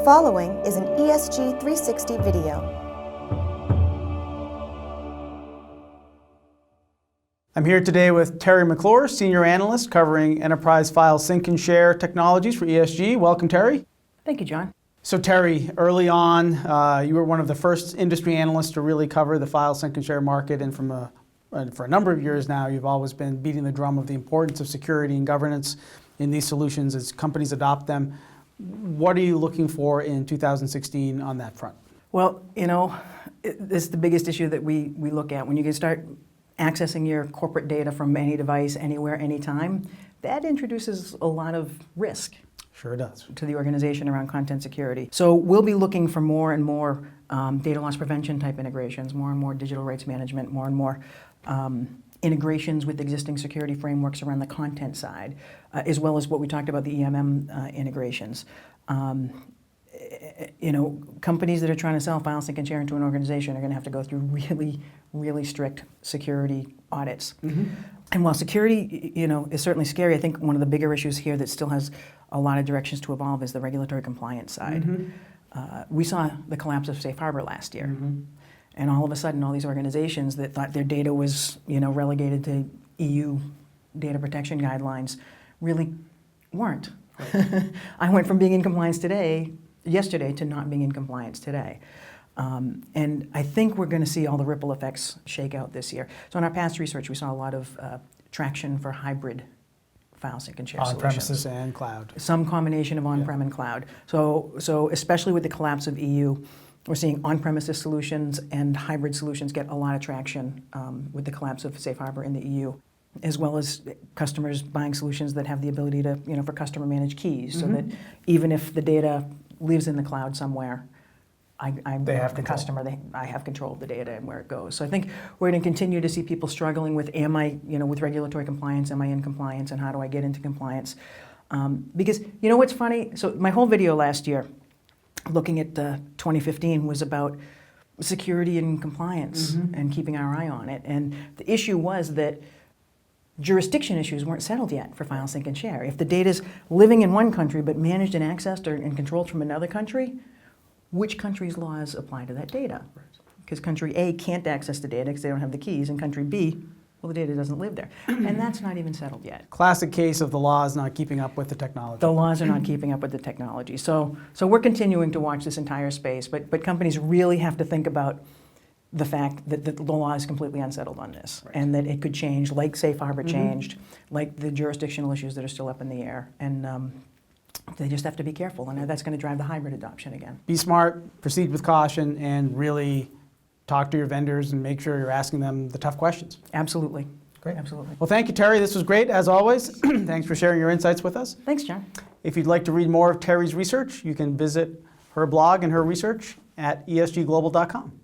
following is an ESG360 video. I'm here today with Terri McClure, Senior Analyst covering enterprise file sync and share technologies for ESG. Welcome, Terri. Thank you, John. So Terri, early on, you were one of the first industry analysts to really cover the file sync and share market, and for a number of years now, you've always been beating the drum of the importance of security and governance in these solutions as companies adopt them. What are you looking for in 2016 on that front? Well, this is the biggest issue that we look at. When you can start accessing your corporate data from any device, anywhere, anytime, that introduces a lot of risk. Sure does. To the organization around content security. So we'll be looking for more and more data loss prevention type integrations, more and more digital rights management, more and more integrations with existing security frameworks around the content side, as well as what we talked about, the EMM integrations. Companies that are trying to sell file sync and share into an organization are going to have to go through really, really strict security audits. Mm-hmm. And while security, is certainly scary, I think one of the bigger issues here that still has a lot of directions to evolve is the regulatory compliance side. Mm-hmm. We saw the collapse of Safe Harbor last year. Mm-hmm. And all of a sudden, all these organizations that thought their data was, relegated to EU data protection guidelines really weren't. Right. I went from being in compliance yesterday to not being in compliance today. And I think we're going to see all the ripple effects shake out this year. So in our past research, we saw a lot of traction for hybrid file sync and share solutions. On-premises and cloud. Some combination of on-prem and cloud. So especially with the collapse of EU, we're seeing on-premises solutions and hybrid solutions get a lot of traction with the collapse of Safe Harbor in the EU, as well as customers buying solutions that have the ability to, for customer managed keys, mm-hmm. so that even if the data lives in the cloud somewhere, I'm the customer, I have control of the data and where it goes. So I think we're going to continue to see people struggling with, with regulatory compliance, am I in compliance, and how do I get into compliance? Because, what's funny? So my whole video last year, looking at 2015, was about security and compliance, mm-hmm. and keeping our eye on it. And the issue was that jurisdiction issues weren't settled yet for file sync and share. If the data's living in one country but managed and accessed and controlled from another country, which country's laws apply to that data? Because country A can't access the data because they don't have the keys, and country B, well, the data doesn't live there. And that's not even settled yet. Classic case of the laws not keeping up with the technology. The laws are not keeping up with the technology. So we're continuing to watch this entire space, but companies really have to think about the fact that the law is completely unsettled on this, right. And that it could change, like Safe Harbor mm-hmm. changed, like the jurisdictional issues that are still up in the air. And they just have to be careful, and that's going to drive the hybrid adoption again. Be smart, proceed with caution, and really talk to your vendors and make sure you're asking them the tough questions. Absolutely. Great. Absolutely. Well, thank you, Terri. This was great, as always. Thanks for sharing your insights with us. Thanks, John. If you'd like to read more of Terri's research, you can visit her blog and her research at esgglobal.com.